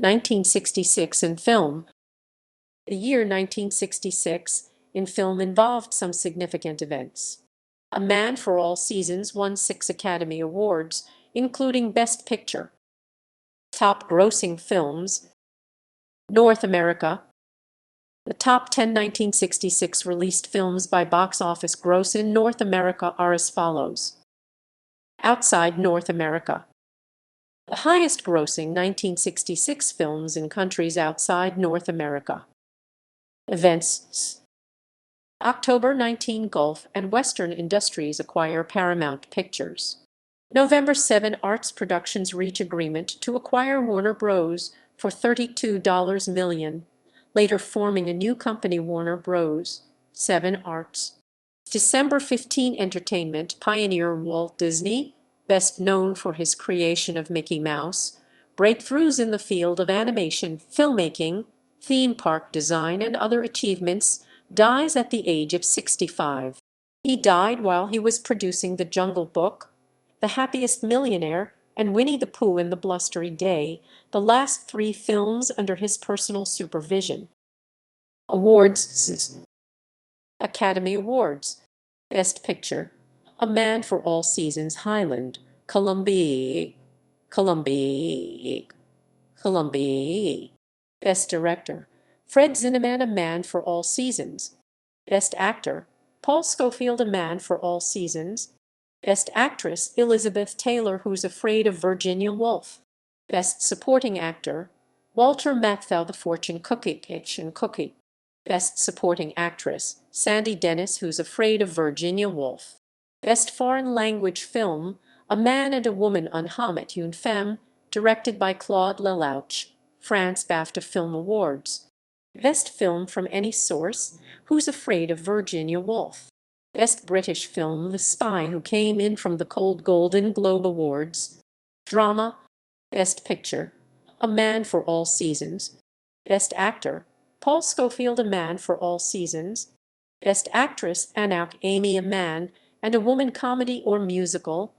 1966 in film. The year 1966 in film involved some significant events. A Man for All Seasons won 6 Academy Awards, including Best Picture. Top grossing films. North America. The top 10 1966 released films by box office gross in North America are as follows. Outside North America. The highest grossing 1966 films in countries outside North America. Events. October 19 Gulf and Western Industries acquire Paramount Pictures. November 7 Arts Productions reach agreement to acquire Warner Bros. For $32 million, later forming a new company Warner Bros. 7 Arts. December 15 Entertainment pioneer Walt Disney, best known for his creation of Mickey Mouse, breakthroughs in the field of animation, filmmaking, theme park design, and other achievements, dies at the age of 65. He died while he was producing The Jungle Book, The Happiest Millionaire, and Winnie the Pooh and the Blustery Day, the last 3 films under his personal supervision. Awards. Academy Awards. Best Picture. A Man for All Seasons, Highland, Columbia. Best Director. Fred Zinnemann, A Man for All Seasons. Best Actor. Paul Scofield, A Man for All Seasons. Best Actress. Elizabeth Taylor, Who's Afraid of Virginia Woolf. Best Supporting Actor. Walter Matthau, The Fortune Cookie. Best Supporting Actress. Sandy Dennis, Who's Afraid of Virginia Woolf. Best Foreign Language Film. A Man and a Woman, Un Homme et une Femme, directed by Claude Lelouch, France. BAFTA Film Awards. Best Film from Any Source. Who's Afraid of Virginia Woolf. Best British Film. The Spy Who Came In from the Cold, Golden Globe Awards. Drama. Best Picture. A Man for All Seasons. Best Actor. Paul Scofield, A Man for All Seasons. Best Actress. Anak Amy, A Man and a Woman, comedy or musical.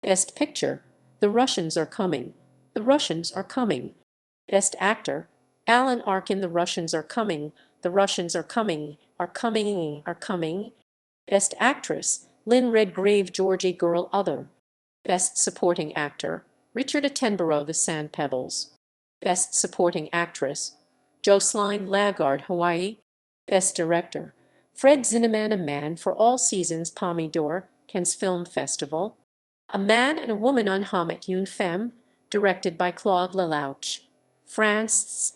Best Picture. The Russians Are Coming. The Russians Are Coming. Best Actor. Alan Arkin, The Russians Are Coming. The Russians Are Coming. Best Actress. Lynn Redgrave, Georgie Girl, Other. Best Supporting Actor. Richard Attenborough, The Sand Pebbles. Best Supporting Actress. Jocelyn Lagarde, Hawaii. Best Director. Fred Zinnemann, A Man for All Seasons, Palme d'Or, Cannes Film Festival. A Man and a Woman, Un Homme et une Femme, directed by Claude Lelouch, France.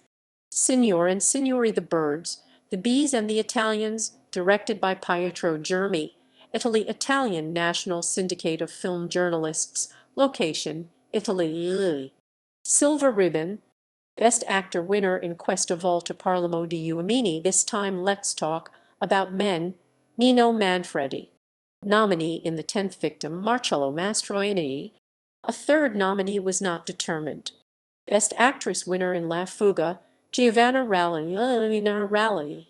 Signor and Signori, The Birds, The Bees and the Italians, directed by Pietro Germi, Italy. Italian National Syndicate of Film Journalists, location, Italy. Silver Ribbon. Best Actor winner in Questo Volta Parliamo di Uomini. This time let's talk about men. Nino Manfredi. Nominee in The 10th Victim, Marcello Mastroianni. A third nominee was not determined. Best Actress winner in La Fuga, Giovanna Ralli.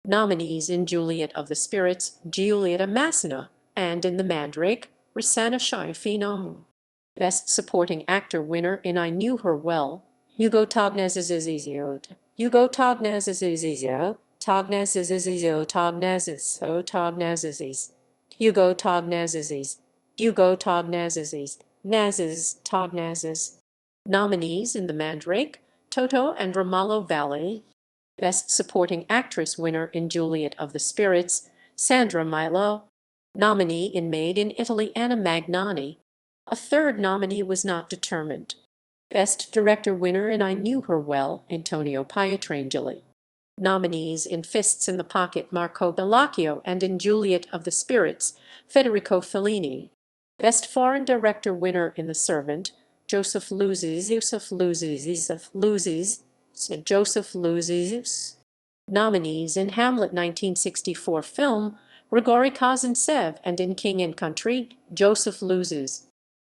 Nominees in Juliet of the Spirits, Giulietta Massina, and in The Mandrake, Rosanna Schiaffino. Best Supporting Actor winner in I Knew Her Well, Hugo Tognazes. Nominees in The Mandrake, Toto and Romulo Valli. Best Supporting Actress winner in Juliet of the Spirits, Sandra Milo. Nominee in Made in Italy, Anna Magnani. A third nominee was not determined. Best Director winner in I Knew Her Well, Antonio Pietrangeli. Nominees in Fists in the Pocket, Marco Bellacchio, and in Juliet of the Spirits, Federico Fellini. Best Foreign Director winner in The Servant, Joseph Luzes. Nominees in Hamlet 1964 film, Grigory Kazantsev, and in King and Country, Joseph Luzes.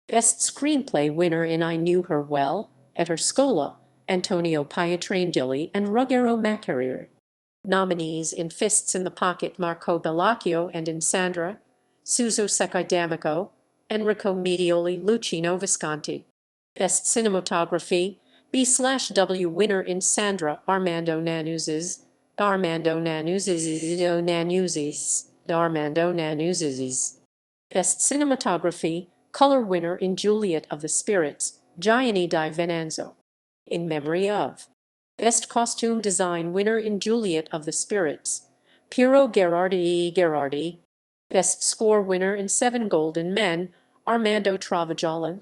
Best Screenplay winner in I Knew Her Well, Ettore Scola, Antonio Pietrangeli, and Ruggero Macchiarini. Nominees in Fists in the Pocket, Marco Bellacchio, and in Sandra, Suso Secchi D'Amico, Enrico Medioli, Luchino Visconti. Best Cinematography, B/W winner in Sandra Armando Nanuz's Best Cinematography Color winner in Juliet of the Spirits, Gianni Di Venanzo. In memory of. Best Costume Design winner in Juliet of the Spirits, Piero Gherardi. Best Score winner in Seven Golden Men, Armando Travaglia.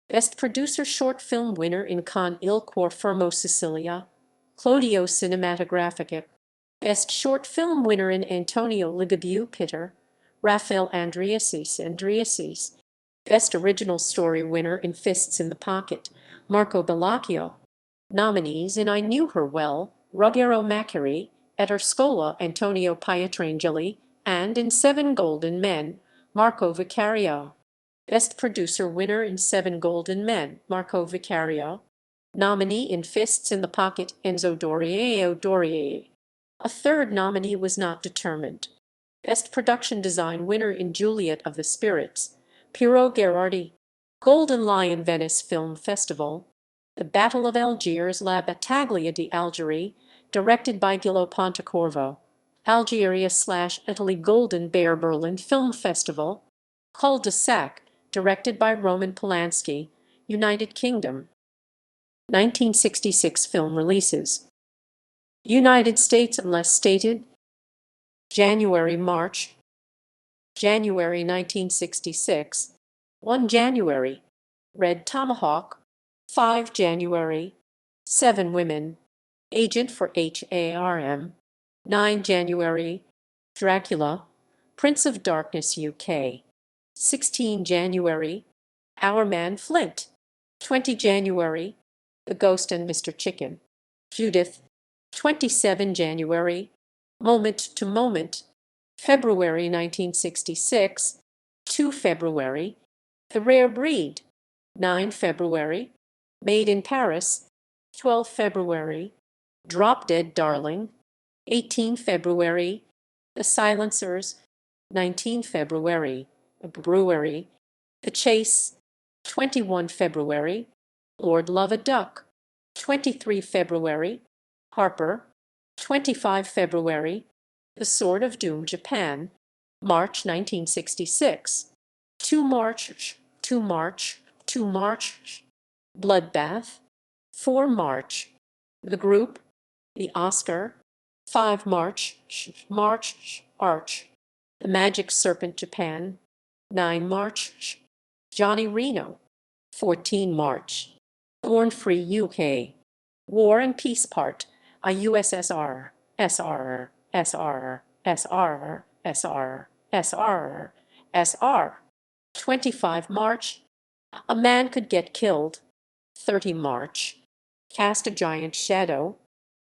Best Producer Short Film winner in Con il Corfermo Sicilia, Claudio Cinematografica. Best Short Film winner in Antonio Ligabue Pitter, Raphael Andreasis. Best Original Story winner in Fists in the Pocket, Marco Bellacchio. Nominees in I Knew Her Well, Ruggero Macari, at Scola, Antonio Pietrangeli, and in Seven Golden Men, Marco Vicario. Best Producer winner in Seven Golden Men, Marco Vicario. Nominee in Fists in the Pocket, Enzo Dorie. A third nominee was not determined. Best Production Design winner in Juliet of the Spirits, Piero Gherardi. Golden Lion Venice Film Festival. The Battle of Algiers, La Battaglia di Algeri, directed by Gillo Pontecorvo. Algeria/Italy Golden Bear Berlin Film Festival. Cul-de-sac, directed by Roman Polanski, United Kingdom. 1966 film releases. United States unless stated. January-March. January 1966. 1 January. Red Tomahawk. 5 January. 7 Women. Agent for HARM. 9 January. Dracula. Prince of Darkness UK. 16 January. Our Man Flint. 20 January. The Ghost and Mr. Chicken. Judith. 27 January. Moment to Moment. February 1966. 2 February. The Rare Breed. 9 February. Made in Paris. 12 February. Drop Dead Darling. 18 February. The Silencers. 19 February. A Brewery. The Chase. 21 February. Lord Love a Duck. 23 February. Harper. 25 February. The Sword of Doom, Japan. March 1966. 2 March. Bloodbath. 4 March. The Group. The Oscar. 5 March. Arch. The Magic Serpent, Japan. 9 March. Johnny Reno. 14 March. Born Free UK. War and Peace Part. A USSR. SR. 25 March. A Man Could Get Killed. 30 March. Cast a Giant Shadow.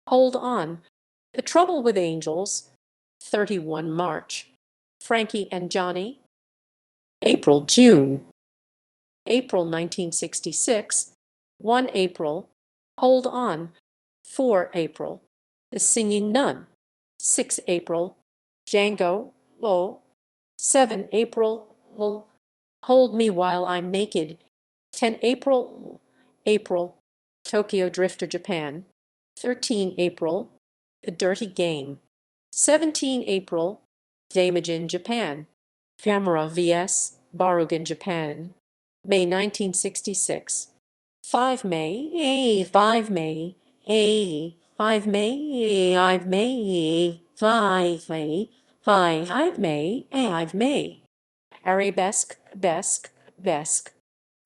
Hold On. The Trouble with Angels. 31 March. Frankie and Johnny. June. April 1966. 1 April. Hold On. 4 April. The Singing Nun. 6 April. Django. 7 April. Hold Me While I'm Naked. 10 April. Tokyo Drifter, Japan. 13 April. The Dirty Game. 17 April. Damage, Japan. Camera vs. Barugan, Japan. May 1966. 5 May. 5 May. 5 May. 5 May. 5 May. 5 May. Arabesque.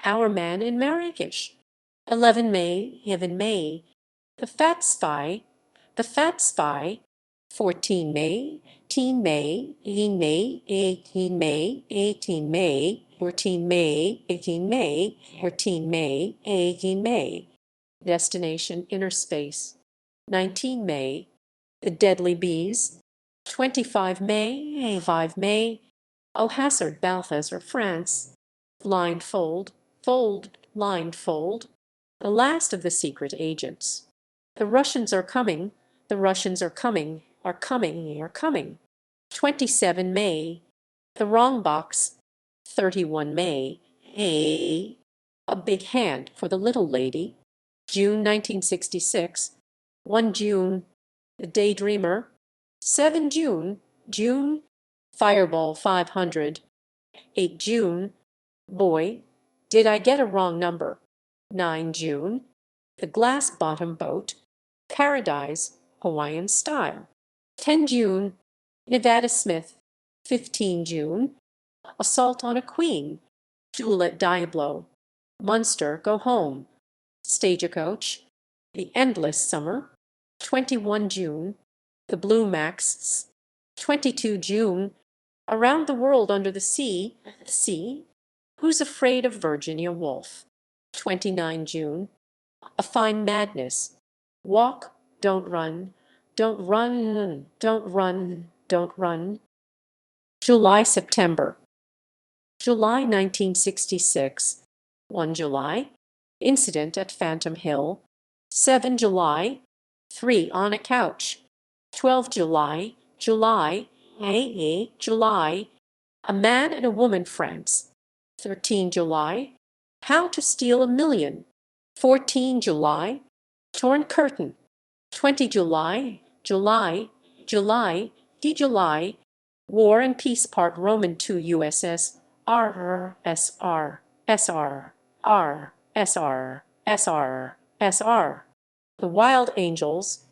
Our Man in Marrakesh. 11 May. Heaven May. The Fat Spy. 14 May. 18 May. 18 May. 18 May. 14 May. 18 May. 14 May. 18 May. Destination Inner Space. 19 May. The Deadly Bees. 25 May. 5 May. Oh, Hazard, Balthazar, France. Blindfold. Blindfold. The Last of the Secret Agents. The Russians are coming. The Russians are coming. 27 May. The Wrong Box. 31 May. A Big Hand for the Little Lady. June 1966, 1 June, The Daydreamer, 7 June, Fireball 500, 8 June, Boy, Did I Get a Wrong Number, 9 June, The Glass Bottom Boat, Paradise, Hawaiian Style, 10 June, Nevada Smith, 15 June, Assault on a Queen, Juliet Diablo, Munster, Go Home, Stagecoach, The Endless Summer, 21 June, The Blue Maxts, 22 June, Around the World Under the Sea, Who's Afraid of Virginia Woolf, 29 June, A Fine Madness, Walk, Don't Run, Don't Run, Don't Run, Don't Run, July-September, July 1966, 1 July, Incident at Phantom Hill, 7 July, 3 on a Couch, 12 July, July, A Man and a Woman Friends, 13 July, How to Steal a Million, 14 July, Torn Curtain, 20 July, July, War and Peace Part Roman II USS SR. The Wild Angels,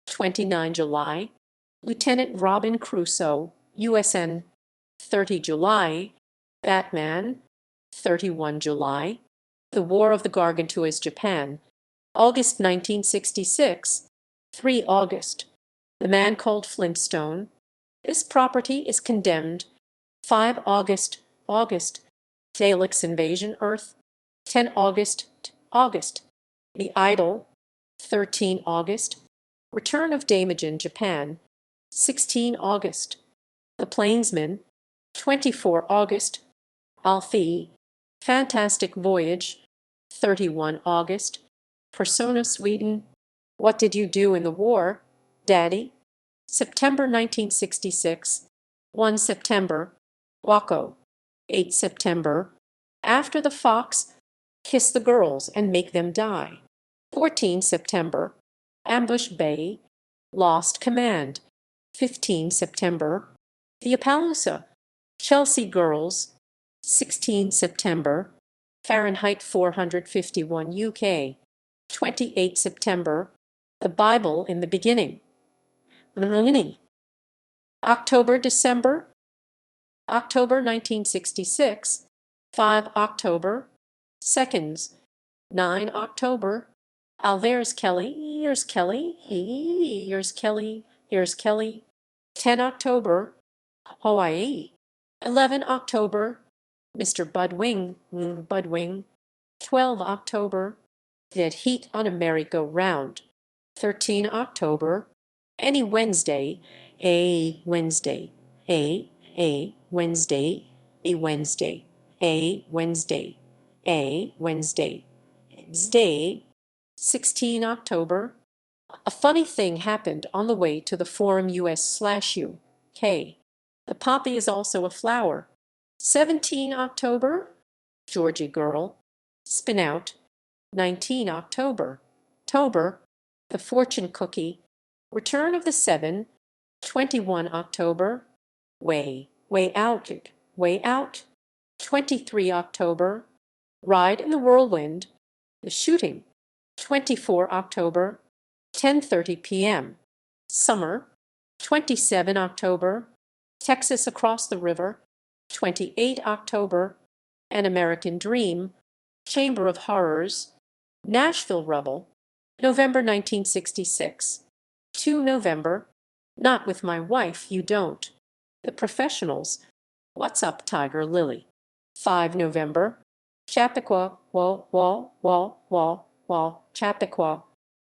29 July, Lieutenant Robin Crusoe, USN, 30 July, Batman, 31 July, The War of the Gargantuas, Japan, August 1966, 3 August, The Man Called Flintstone, This Property is Condemned, 5 August, Daleks Invasion Earth, 10 August, The Idol, 13 August, Return of Damagen, Japan, 16 August, The Plainsman, 24 August, Alfie, Fantastic Voyage, 31 August, Persona, Sweden, What Did You Do in the War, Daddy, September 1966, 1 September, Waco, 8 September, After the Fox, Kiss the Girls and Make Them Die, 14 September, Ambush Bay, Lost Command, 15 September, The Appaloosa, Chelsea Girls, 16 September, Fahrenheit 451 UK, 28 September, The Bible in the Beginning, October, December, October 1966, 5 October, Seconds, 9 October, Alvarez Kelly, here's Kelly, 10 October, Hawaii, 11 October, Mr. Budwing, 12 October, Dead Heat on a Merry-Go-Round, 13 October, Any Wednesday, a Wednesday, a Wednesday, a Wednesday, a Wednesday, a Wednesday, Wednesday, 16 October. A funny thing happened on the way to the forum US/UK. The poppy is also a flower. 17 October, Georgie Girl, Spin Out, 19 October, The Fortune Cookie, Return of the Seven, 21 October, Way Out, 23 October, Ride in the Whirlwind, The Shooting, 24 October, 10:30 p.m., Summer, 27 October, Texas Across the River, 28 October, An American Dream, Chamber of Horrors, Nashville Rubble, November 1966, 2 November, Not With My Wife You Don't, The Professionals, What's Up Tiger Lily, 5 November, Chappaqua, Chappaqua,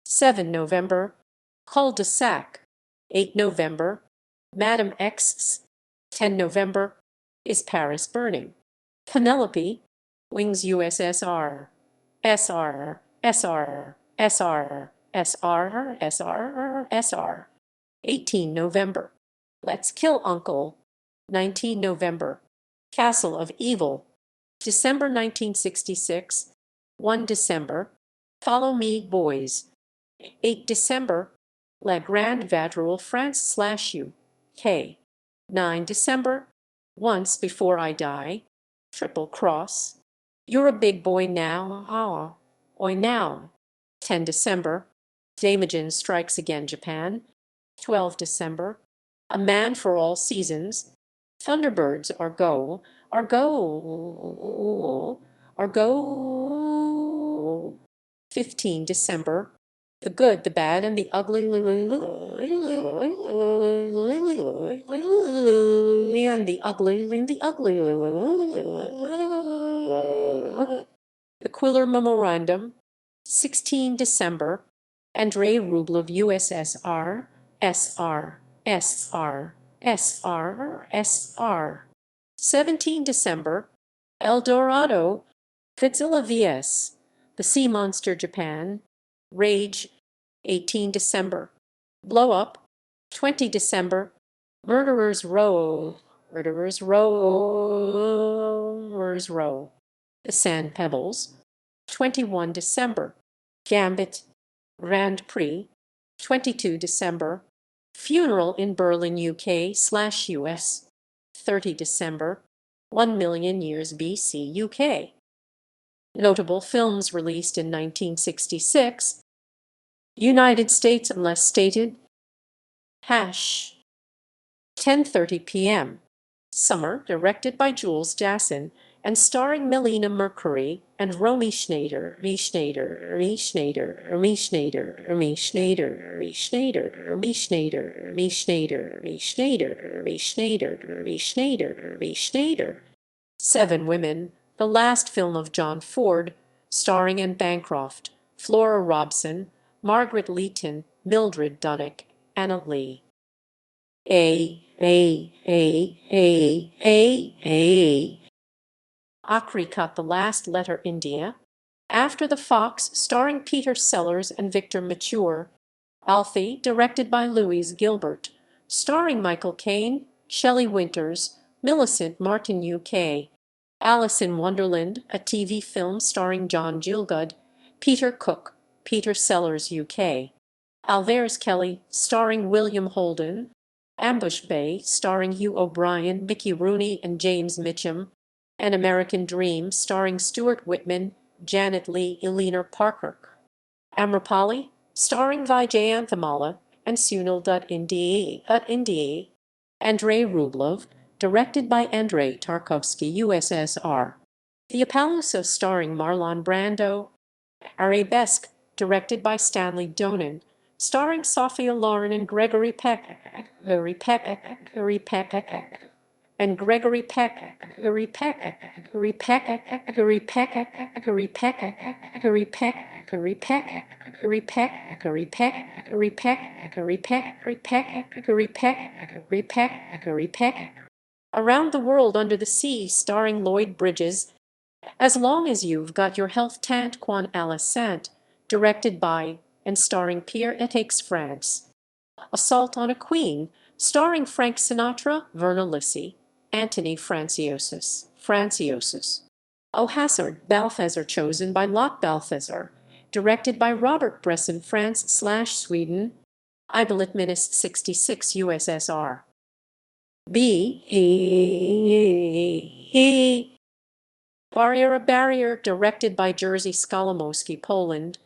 7 November, Cul-de-sac, 8 November, Madam X's, 10 November, Is Paris Burning, Penelope, Wings USSR, SR, 18 November, Let's Kill Uncle, 19 November, Castle of Evil, December 1966, 1 December, Follow Me, Boys. 8 December, La Grande Vadrouille, France/UK. 9 December, Once Before I Die, Triple Cross. You're a Big Boy Now, Oi Now. 10 December, Damajin Strikes Again, Japan. 12 December, A Man for All Seasons. Thunderbirds are go, are go. 15 December, The Good, the Bad, and the Ugly, and the ugly, and the ugly. The Quiller Memorandum. 16 December, Andrei Rublev, USSR, SR, SR, SR, SR. 17 December, El Dorado, Godzilla vs. The Sea Monster, Japan. Rage. 18 December, Blow Up. 20 December, Murderers Row, Murderers Row, Murderers Row. The Sand Pebbles. 21 December, Gambit, Grand Prix. 22 December, Funeral in Berlin, UK/US. 30 December, 1 million years BC, UK. Notable films released in 1966. United States unless stated. 10:30 p.m. Summer, directed by Jules Dassin and starring Melina Mercury and Romy Schneider, Me Schneider, Me Schneider, Me Schneider, Me Schneider, Me Schneider, Me Schneider, Me Schneider, Me Schneider, Me Schneider, Me Schneider, Me Schneider. Seven Women, the last film of John Ford, starring Anne Bancroft, Flora Robson, Margaret Leighton, Mildred Dunnick, Anna Lee. A. Akri cut the last letter India. After the Fox, starring Peter Sellers and Victor Mature. Alfie, directed by Louise Gilbert, starring Michael Caine, Shelley Winters, Millicent Martin, UK. Alice in Wonderland, a TV film starring John Gielgud, Peter Cook, Peter Sellers, UK. Alvarez Kelly, starring William Holden. Ambush Bay, starring Hugh O'Brien, Mickey Rooney, and James Mitchum. An American Dream, starring Stuart Whitman, Janet Leigh, Eleanor Parker. Amrapali, starring Vijay Anthamala and Sunil Dutt Indi. Andrei Rublev, directed by Andrei Tarkovsky, USSR. The Apollo, starring Marlon Brando. Arabesque, directed by Stanley Donen, starring Sophia Loren and Gregory Peck, and Gregory Peck, Gregory Peck, Gregory Peck, Gregory Peck, Gregory Peck, Gregory Peck, Gregory Peck, Gregory Peck, Gregory Peck, Gregory Peck, Gregory Peck, Gregory Peck, Gregory Peck, Gregory Peck, Gregory Peck. Around the World Under the Sea, starring Lloyd Bridges. As Long as You've Got Your Health, Tant Quan Alice Sant, directed by and starring Pierre-Etix France. Assault on a Queen, starring Frank Sinatra, Verna Lissi, Anthony Franciosus. O Hazard, Balthazar, chosen by Lot Balthazar, directed by Robert Bresson, France/Sweden. Ibelit Minist 66, USSR. Barrier, directed by Jerzy Skolimowski, Poland.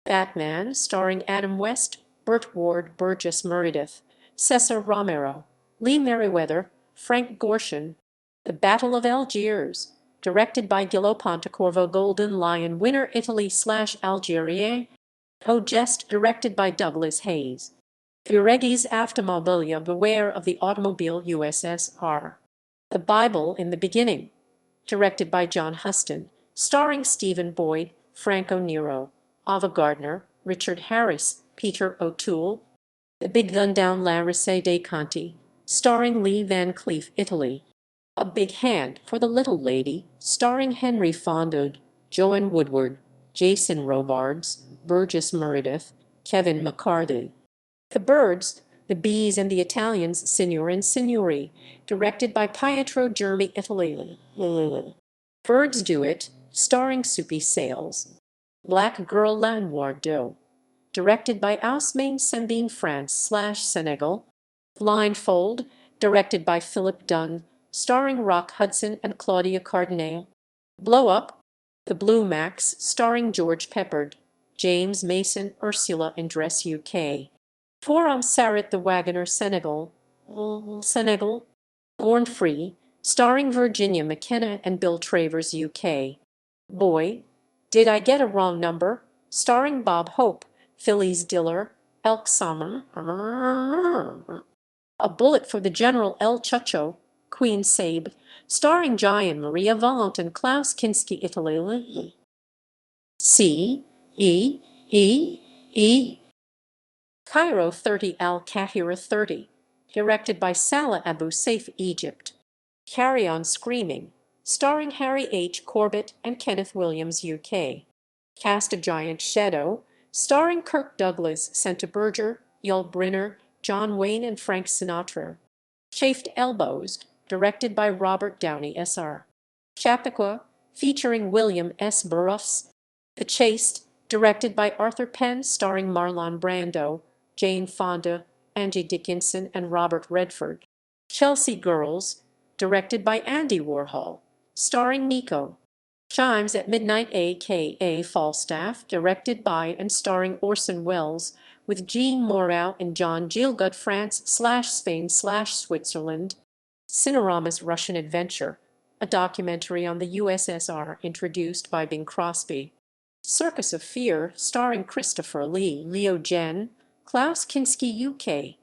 Batman, starring Adam West, Burt Ward, Burgess Meredith, Cesar Romero, Lee Merriweather, Frank Gorshin. The Battle of Algiers, directed by Gillo Pontecorvo, Golden Lion winner, Italy/Algeria. Jest, directed by Douglas Hayes. Viregis Aftomobilia, Beware of the Automobile, USSR. The Bible in the Beginning, directed by John Huston, starring Stephen Boyd, Franco Nero, Ava Gardner, Richard Harris, Peter O'Toole. The Big Gun Down La Risée dei Conti, starring Lee Van Cleef, Italy. A Big Hand for the Little Lady, starring Henry Fonda, Joan Woodward, Jason Robards, Burgess Meredith, Kevin McCarthy. The Birds, the Bees and the Italians, Signor and Signori, directed by Pietro Germi, Italy. Birds Do It, starring Soupy Sales. Black Girl Lanoir, directed by Ousmane Sembène France/Senegal. Blindfold, directed by Philip Dunn, starring Rock Hudson and Claudia Cardinale. Blow Up, The Blue Max, starring George Peppard, James Mason, Ursula Andress UK. Forum Sarat the Wagoner Senegal. Born Free, starring Virginia McKenna and Bill Travers UK. Boy, Did I Get a Wrong Number, starring Bob Hope, Phyllis Diller, Elk Summer. A Bullet for the General El Chucho, Queen Sabe, starring Gian Maria Volante and Klaus Kinski, Italy. C. E. E. E. Cairo 30 Al-Kahira 30, directed by Salah Abu Saif, Egypt. Carry On Screaming, starring Harry H. Corbett and Kenneth Williams UK. Cast a Giant Shadow, starring Kirk Douglas, Senta Berger, Yul Brynner, John Wayne and Frank Sinatra. Chafed Elbows, directed by Robert Downey Sr. Chappaqua, featuring William S. Burroughs. The Chaste, directed by Arthur Penn, starring Marlon Brando, Jane Fonda, Angie Dickinson, and Robert Redford. Chelsea Girls, directed by Andy Warhol, starring Nico. Chimes at Midnight, aka Falstaff, directed by and starring Orson Welles, with Jean Moreau and John Gielgud, France/Spain/Switzerland. Cinerama's Russian Adventure, a documentary on the USSR introduced by Bing Crosby. Circus of Fear, starring Christopher Lee, Leo Jen, Klaus Kinski UK.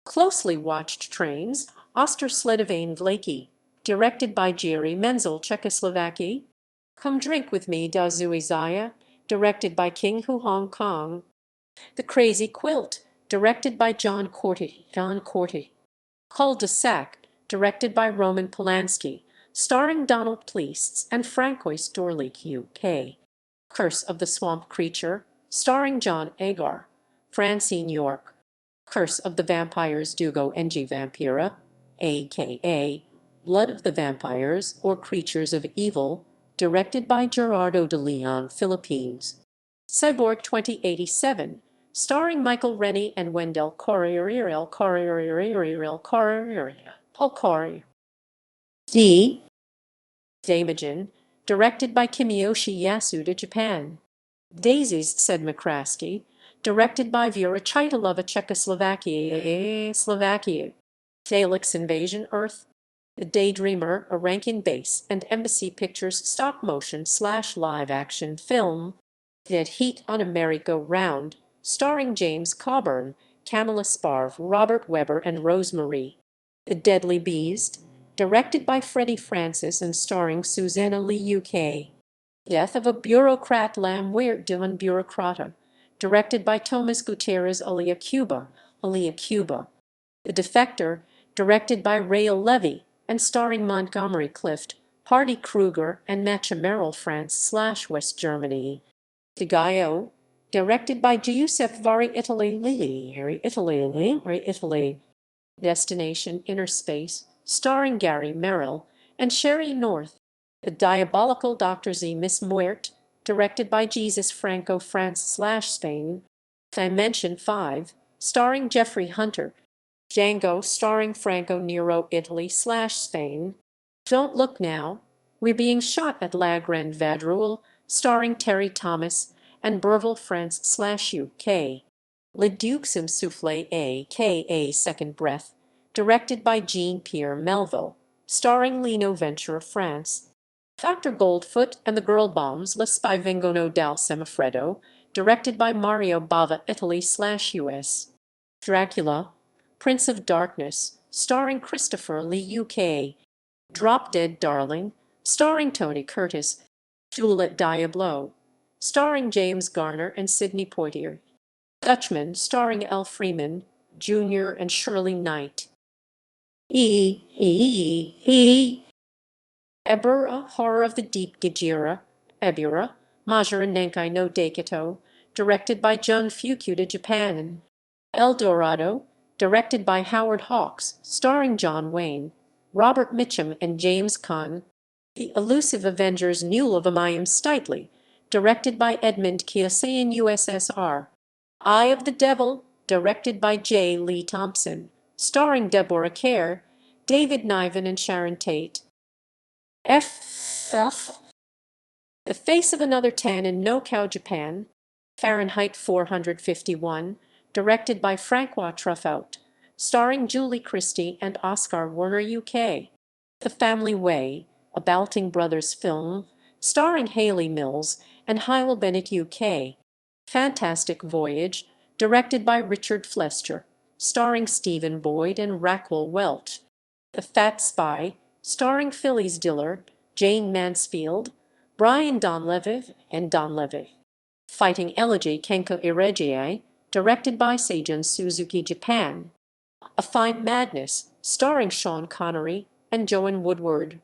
Closely Watched Trains, Ostersledovane Vlaki, directed by Jiří Menzel, Czechoslovakia. Come Drink With Me, Da Zui Zaya, directed by King Hu, Hong Kong. The Crazy Quilt, directed by John Corty. Cul-de-sac, directed by Roman Polanski, starring Donald Pleasence and Francois Dorleek UK. Curse of the Swamp Creature, starring John Agar, Francine York. Curse of the Vampires Dugo Engi Vampira, a.k.a. Blood of the Vampires or Creatures of Evil, directed by Gerardo de Leon, Philippines. Cyborg 2087, starring Michael Rennie and Wendell Corey. D. Daimagen, directed by Kimiyoshi Yasuda, Japan. Daisies, said McCraskey, directed by Vera Chytilova, Czechoslovakia. Daleks Invasion Earth. The Daydreamer, a Rankin Bass and Embassy Pictures stop-motion/live-action film. Dead Heat on a Merry-Go-Round, starring James Coburn, Camilla Sparv, Robert Webber, and Rosemary. The Deadly Beast, directed by Freddie Francis and starring Susanna Lee UK. Death of a Bureaucrat, L'Amour d'un Bureaucrate, directed by Tomas Gutierrez Alia Cuba. The Defector, directed by Rael Levy and starring Montgomery Clift, Hardy Kruger, and Matcha Merrill, France/West Germany. De Gaio, directed by Giuseppe Vari, Italy. Destination Inner Space, starring Gary Merrill and Sherry North. The Diabolical Dr. Z. Miss Muerte, directed by Jesus Franco, France/Spain. Dimension 5, starring Jeffrey Hunter. Django, starring Franco Nero, Italy/Spain. Don't Look Now, We're Being Shot at La Grande Vadrouille, starring Terry Thomas and Burville, France/UK. Le Duxem Soufflé, a.k.a. Second Breath, directed by Jean-Pierre Melville, starring Lino Ventura, France. Dr. Goldfoot and the Girl Bombs, Le Spy Vengono dal Semafreddo, directed by Mario Bava, Italy/US. Dracula, Prince of Darkness, starring Christopher Lee UK. Drop Dead Darling, starring Tony Curtis. Juliet Diablo, starring James Garner and Sidney Poitier. Dutchman, starring Al Freeman, Jr. and Shirley Knight. Ebura, Horror of the Deep Gajira, Ebura, Majora Nenkai no Daikito, directed by Jun Fukuda, Japan. El Dorado, directed by Howard Hawks, starring John Wayne, Robert Mitchum, and James Caan. The Elusive Avengers, Null of Amayim Stitely, directed by Edmund Keosayan USSR. Eye of the Devil, directed by J. Lee Thompson, starring Deborah Kerr, David Niven, and Sharon Tate. F. The Face of Another Tan in No Cow, Japan, Fahrenheit 451, directed by Francois Truffaut, starring Julie Christie and Oscar Werner UK. The Family Way, a Balting Brothers film, starring Hayley Mills and Hywel Bennett UK. Fantastic Voyage, directed by Richard Fleischer, starring Stephen Boyd and Raquel Welch. The Fat Spy, starring Phyllis Diller, Jane Mansfield, Brian Donlevy, and Donlevy. Fighting Elegy Kenko Iregie, directed by Seijun Suzuki, Japan. A Fine Madness, starring Sean Connery and Joan Woodward.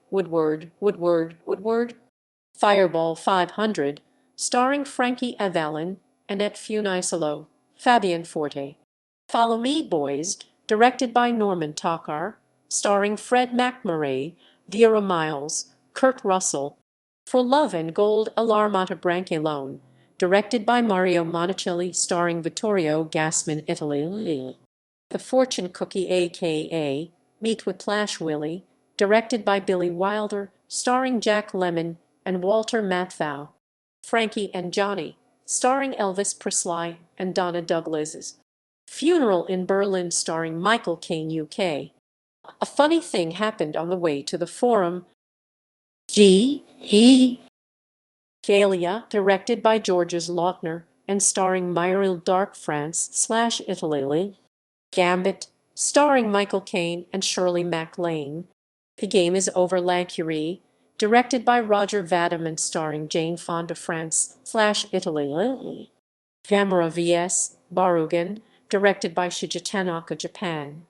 Fireball 500, starring Frankie Avalon, Annette Funisalo, Fabian Forte. Follow Me, Boys, directed by Norman Takar, starring Fred McMurray, Vera Miles, Kurt Russell. For Love and Gold, L'Armata Brancolone, directed by Mario Monicelli, starring Vittorio Gassman, Italy. The Fortune Cookie, a.k.a. Meet Whiplash Willie, directed by Billy Wilder, starring Jack Lemmon and Walter Matthau. Frankie and Johnny, starring Elvis Presley and Donna Douglas. Funeral in Berlin, starring Michael Caine UK. A Funny Thing Happened on the Way to the Forum. G.E. Galia, directed by Georges Lautner and starring Myril Dark, France/Italy. Gambit, starring Michael Caine and Shirley MacLaine. The Game is Over, Lacurie, directed by Roger Vadim and starring Jane Fonda, France/Italy. Gamera vs. Barugan, directed by Shija Tanaka, Japan.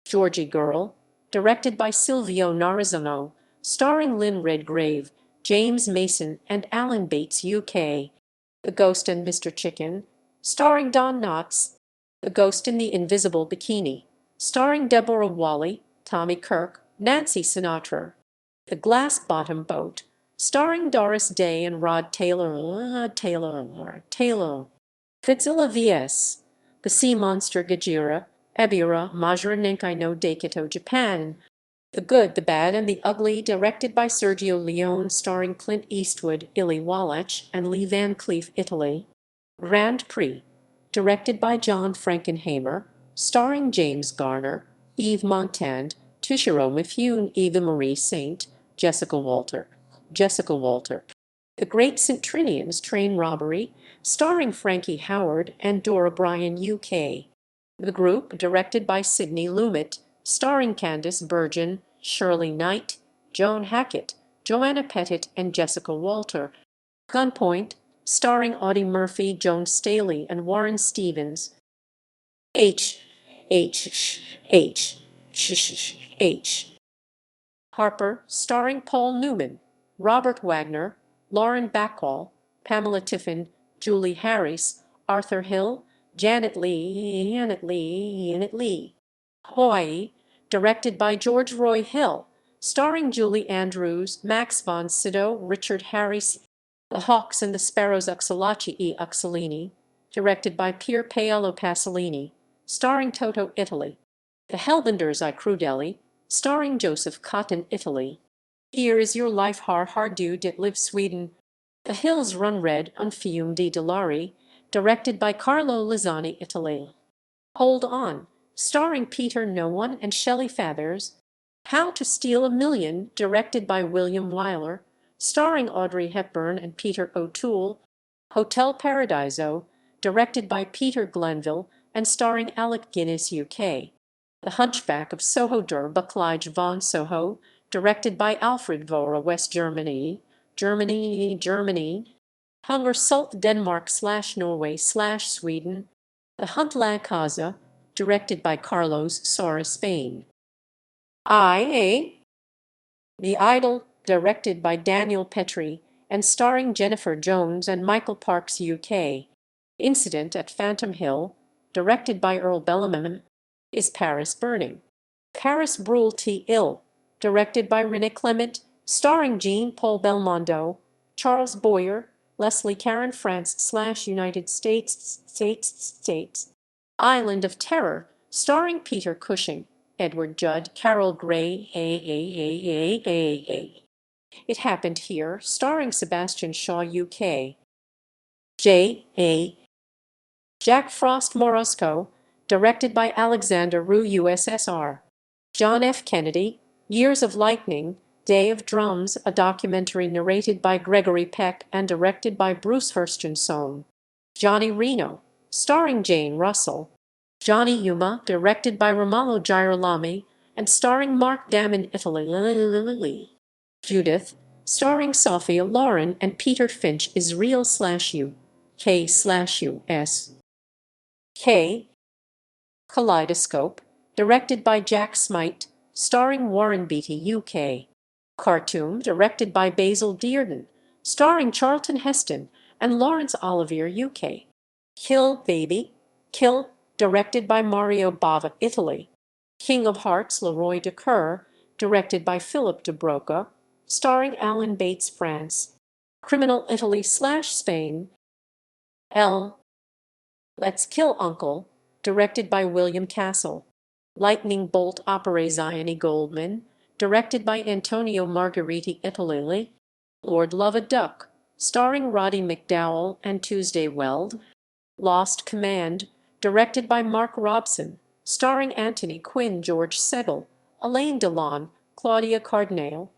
Georgie Girl, directed by Silvio Narizono, starring Lynn Redgrave, James Mason, and Alan Bates UK. The Ghost and Mr. Chicken, starring Don Knotts. The Ghost in the Invisible Bikini, starring Deborah Wally, Tommy Kirk, Nancy Sinatra. The Glass Bottom Boat, starring Doris Day and Rod Taylor. Godzilla vs. The Sea Monster Gajira, Ebira Majra Nenkai no Daikito, Japan. The Good, the Bad, and the Ugly, directed by Sergio Leone, starring Clint Eastwood, Illy Wallach, and Lee Van Cleef, Italy. Grand Prix, directed by John Frankenheimer, starring James Garner, Yves Montand, Toshiro Mifune, Eva Marie Saint, Jessica Walter. The Great Centrinians Train Robbery, starring Frankie Howard and Dora Bryan UK. The Group, directed by Sidney Lumet, starring Candice Bergen, Shirley Knight, Joan Hackett, Joanna Pettit, and Jessica Walter. Gunpoint, starring Audie Murphy, Joan Staley, and Warren Stevens. H. Harper, starring Paul Newman, Robert Wagner, Lauren Bacall, Pamela Tiffin, Julie Harris, Arthur Hill, Janet Leigh. Hawaii, directed by George Roy Hill, starring Julie Andrews, Max von Sydow, Richard Harris. The Hawks and the Sparrows, Uxalachi e Uxalini, directed by Pier Paolo Pasolini, starring Toto, Italy. The Hellbenders I Crudeli, starring Joseph Cotton, Italy. Here Is Your Life, Har Du Dit Live, Sweden. The Hills Run Red, Un Fiume di Dolari, directed by Carlo Lizzani, Italy. Hold On, starring Peter No One and Shelley Fathers. How to Steal a Million, directed by William Wyler, starring Audrey Hepburn and Peter O'Toole. Hotel Paradiso, directed by Peter Glenville and starring Alec Guinness UK. The Hunchback of Soho der Bucklige von Soho, directed by Alfred Vora, West Germany. Hunger Sult, Denmark/Norway/Sweden. The Hunt La Casa, directed by Carlos Saura, Spain. The Idol, directed by Daniel Petrie and starring Jennifer Jones and Michael Parks UK. Incident at Phantom Hill, directed by Earl Bellamy. Is Paris Burning? Paris Brûle T-Il, directed by René Clement, starring Jean-Paul Belmondo, Charles Boyer, Leslie Caron, France/United States. Island of Terror, starring Peter Cushing, Edward Judd, Carol Gray. It Happened Here, starring Sebastian Shaw, UK. J.A. Jack Frost Morosco, directed by Alexander Rue, USSR. John F. Kennedy, Years of Lightning, Day of Drums, a documentary narrated by Gregory Peck and directed by Bruce Hurstonsohn. Johnny Reno, starring Jane Russell. Johnny Yuma, directed by Romolo Girolami and starring Mark Damon, Italy. Judith, starring Sophia Loren and Peter Finch, Israel/UK/US. K. Kaleidoscope, directed by Jack Smite, starring Warren Beatty, UK. Khartoum, directed by Basil Dearden, starring Charlton Heston and Laurence Olivier, UK. Kill Baby, Kill, directed by Mario Bava, Italy. King of Hearts, Leroy Decour, directed by Philip de Broca, starring Alan Bates, France. Criminal, Italy/Spain. L. Let's Kill Uncle, directed by William Castle. Lightning Bolt Opere Zioni Goldman, directed by Antonio Margheriti, Italy. Lord Love a Duck, starring Roddy McDowall and Tuesday Weld. Lost Command, directed by Mark Robson, starring Anthony Quinn, George Settle, Elaine Delon, Claudia Cardinale.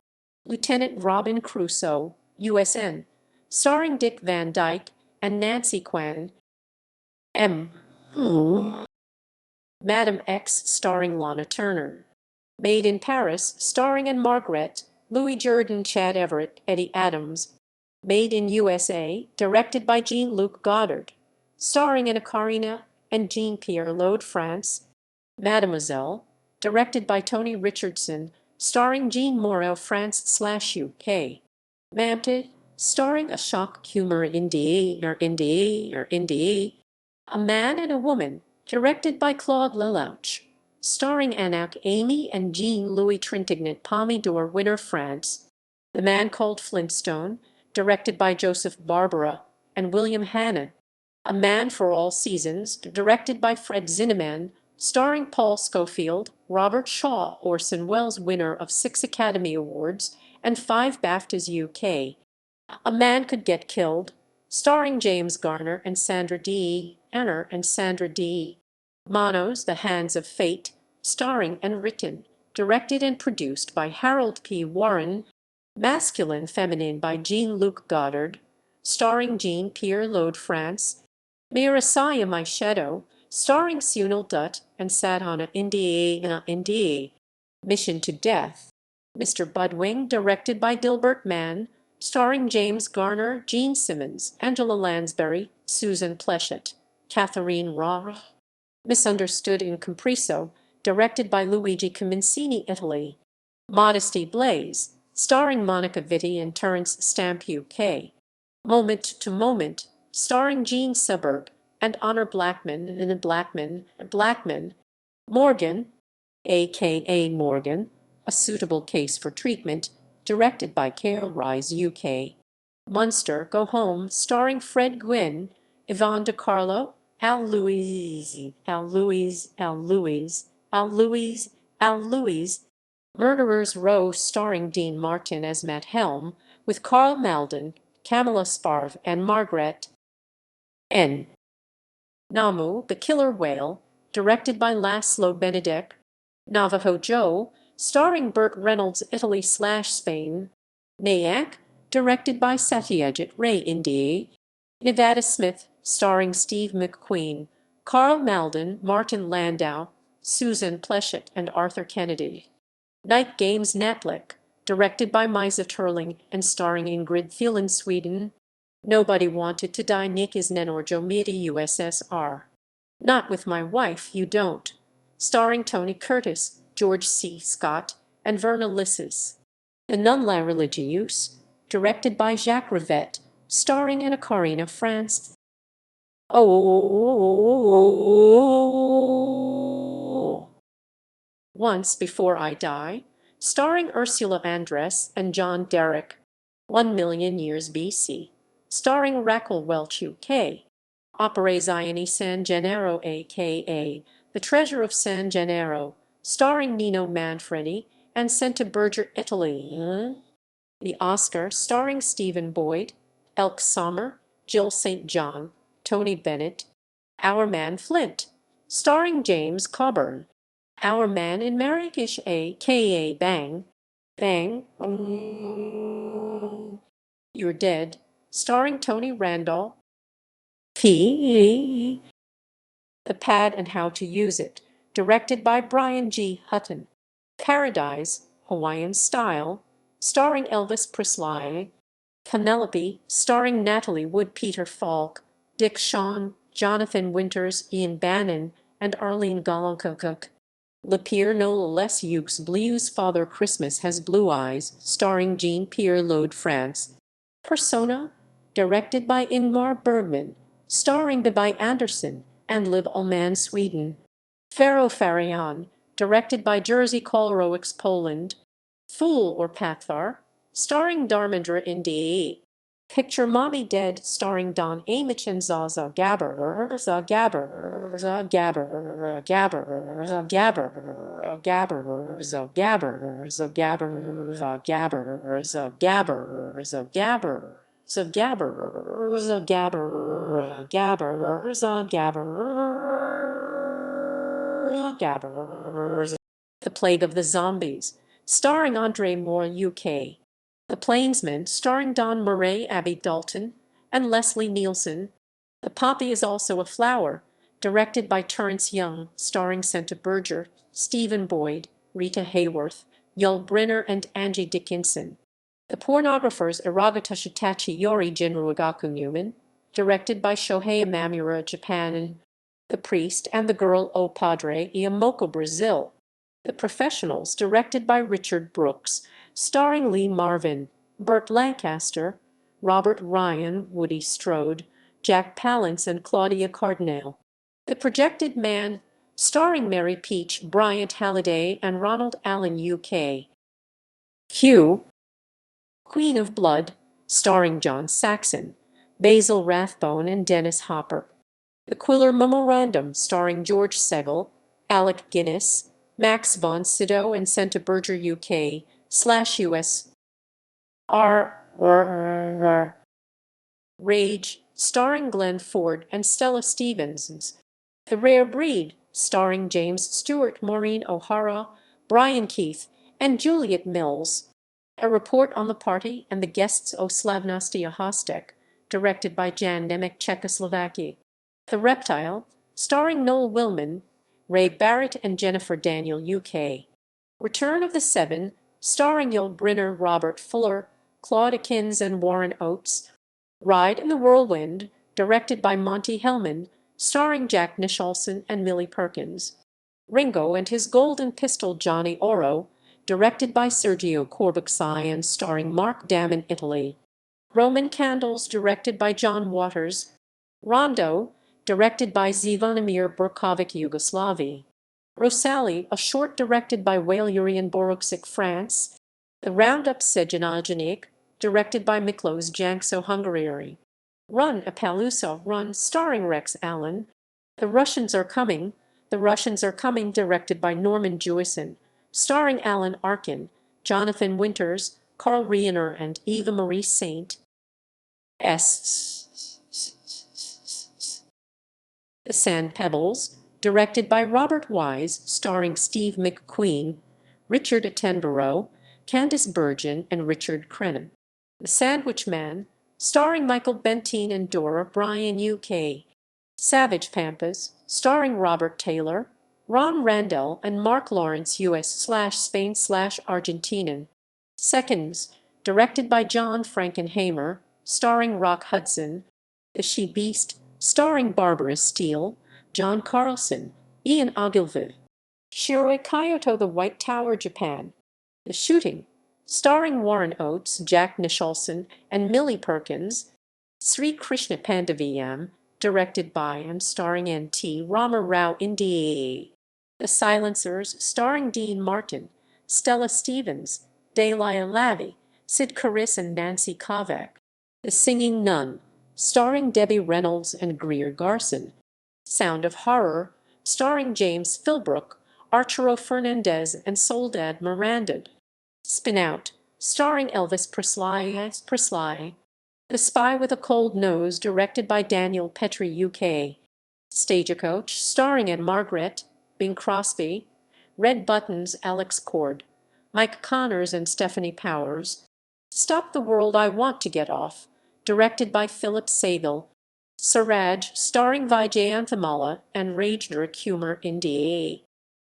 Lieutenant Robin Crusoe, USN, starring Dick Van Dyke and Nancy Quinn. M. Madam X, starring Lana Turner. Made in Paris, starring Anne Margaret, Louis Jourdan, Chad Everett, Eddie Adams. Made in USA, directed by Jean-Luc Godard, starring Anna Karina and Jean-Pierre Lode, France. Mademoiselle, directed by Tony Richardson, starring Jean Moreau, France/UK. Mampted, starring a shock humor Indie. A Man and a Woman, directed by Claude Lelouch, starring Anak Amy and Jean-Louis Trintignant, Palme d'Or winner, France. The Man Called Flintstone, directed by Joseph Barbara and William Hanna. A Man for All Seasons, directed by Fred Zinnemann, starring Paul Scofield, Robert Shaw, Orson Welles winner of 6 Academy Awards and 5 BAFTAs, UK. A Man Could Get Killed, starring James Garner and Sandra Dee. Monos, The Hands of Fate, starring and written, directed and produced by Harold P. Warren. Masculine Feminine by Jean-Luc Godard, starring Jean-Pierre Lode, France. Mirasaya, My Shadow, starring Sunil Dutt and Sadhana India. Mission to Death, Mr. Budwing, directed by Dilbert Mann, starring James Garner, Gene Simmons, Angela Lansbury, Susan Pleshette, Catherine Raw. Misunderstood in Compresso, directed by Luigi Comencini, Italy. Modesty Blaze, starring Monica Vitti and Terence Stamp, UK. Moment to Moment, starring Gene Seberg and Honor Blackman. Morgan, a.k.a. Morgan, A Suitable Case for Treatment, directed by Carol Rise, UK. Munster, Go Home, starring Fred Gwynne, Yvonne DiCarlo, Al Louise. Murderers Row, starring Dean Martin as Matt Helm, with Carl Malden, Camilla Sparv, and Margaret N. Namu, The Killer Whale, directed by Laszlo Benedek. Navajo Joe, starring Burt Reynolds, Italy/Spain. Nyack, directed by Satyajit Ray, India. Nevada Smith, starring Steve McQueen, Carl Malden, Martin Landau, Susan Pleshette, and Arthur Kennedy. Night Games Natlik, directed by Maisa Turling and starring Ingrid Thielen, Sweden. Nobody Wanted to Die, Nick Isnen or Jomiti, USSR. Not With My Wife, You Don't, starring Tony Curtis, George C. Scott, and Verna Lisses. The Non La Religieuse, directed by Jacques Rivette, starring Anna Karina, France. Once Before I Die, starring Ursula Andress and John Derek. 1,000,000 Years BC, starring Raquel Welch UK. Opere Zioni San Gennaro aka The Treasure of San Gennaro, starring Nino Manfredi and Senta Berger Italy. The Oscar, starring Stephen Boyd, Elk Sommer, Jill St. John, Tony Bennett. Our Man Flint, starring James Coburn. Our Man in Marrakesh aka Bang, Bang, You're Dead, starring Tony Randall. P. The Pad and How to Use It, directed by Brian G. Hutton. Paradise, Hawaiian Style, starring Elvis Presley. Penelope, starring Natalie Wood, Peter Falk, Dick Shawn, Jonathan Winters, Ian Bannon, and Arlene Golonkokuk. Le Pire no les Yeux Bleus Father Christmas Has Blue Eyes, starring Jean-Pierre Lode France. Persona, directed by Ingmar Bergman, starring Bibi Andersson and Liv Ullmann Sweden. Pharaoh Pharaon, directed by Jerzy Kolorowicz Poland. Fool or Pathar, starring Dharmendra Indi. Picture Mommy Dead, starring Don Aimich and Zaza Gabber, Gabber, Gabber, Gabber, Gabber, Gabber, Gabber, Gabber, Gabber, Gabber, Gabber. Gabber, Gabber, Gabber. The Plague of the Zombies, starring Andre Moore UK. The Plainsman, starring Don Murray, Abby Dalton, and Leslie Nielsen. The Poppy is Also a Flower, directed by Terence Young, starring Senta Berger, Stephen Boyd, Rita Hayworth, Yul Brynner, and Angie Dickinson. The Pornographers Iragata Shitachi Yori Jinruagaku Newman, directed by Shohei Mamura, Japan. The Priest and the Girl O Padre Iamoko, Brazil. The Professionals, directed by Richard Brooks, starring Lee Marvin, Burt Lancaster, Robert Ryan, Woody Strode, Jack Palance, and Claudia Cardinale. The Projected Man, starring Mary Peach, Bryant Halliday, and Ronald Allen UK. Q. Queen of Blood, starring John Saxon, Basil Rathbone, and Dennis Hopper. The Quiller Memorandum, starring George Segal, Alec Guinness, Max von Sydow, and Senta Berger UK/US. Rage, starring Glenn Ford and Stella Stevens. The Rare Breed, starring James Stewart, Maureen O'Hara, Brian Keith, and Juliet Mills. A Report on the Party and the Guests o Slavnostia Hostek, directed by Jan Nemec, Czechoslovakia. The Reptile, starring Noel Willman, Ray Barrett, and Jennifer Daniel UK. Return of the Seven, starring Yul Brynner, Robert Fuller, Claude Akins, and Warren Oates. Ride in the Whirlwind, directed by Monty Hellman, starring Jack Nicholson and Millie Perkins. Ringo and His Golden Pistol, Johnny Oro, directed by Sergio Corbucci and starring Mark Damon, Italy. Roman Candles, directed by John Waters. Rondo, directed by Zvonimir Burkovic, Yugoslavia. Rosali, a short directed by Wael Borucsik, France. The Roundup Sejanogenic, directed by Miklos Jankso, Hungary. Run, a Palusa Run, starring Rex Allen. The Russians Are Coming, directed by Norman Jewison, starring Alan Arkin, Jonathan Winters, Carl Reiner, and Eva Marie Saint. The Sand Pebbles, directed by Robert Wise, starring Steve McQueen, Richard Attenborough, Candice Bergen, and Richard Crennan. The Sandwich Man, starring Michael Bentine and Dora Bryan UK. Savage Pampas, starring Robert Taylor, Ron Randall, and Mark Lawrence, US/Spain/Argentinian. Seconds, directed by John Frankenheimer, starring Rock Hudson. The She Beast, starring Barbara Steele, John Carlson, Ian Ogilvy. Shiroi Kyoto, The White Tower, Japan. The Shooting, starring Warren Oates, Jack Nicholson, and Millie Perkins. Sri Krishna Pandaviyam, directed by and starring N.T. Rama Rao, India. The Silencers, starring Dean Martin, Stella Stevens, Delia Lavi, Sid Caris, and Nancy Kovac. The Singing Nun, starring Debbie Reynolds and Greer Garson. Sound of Horror, starring James Philbrook, Arturo Fernandez, and Soledad Miranda. Spin Out, starring Elvis Presley. The Spy with a Cold Nose, directed by Daniel Petrie, UK. Stagecoach, starring Ed Margaret, Bing Crosby, Red Buttons, Alex Cord, Mike Connors, and Stephanie Powers. Stop the World, I Want to Get Off, directed by Philip Saville. Siraj, starring Vijay Anthamala and Rajendra Kumar India.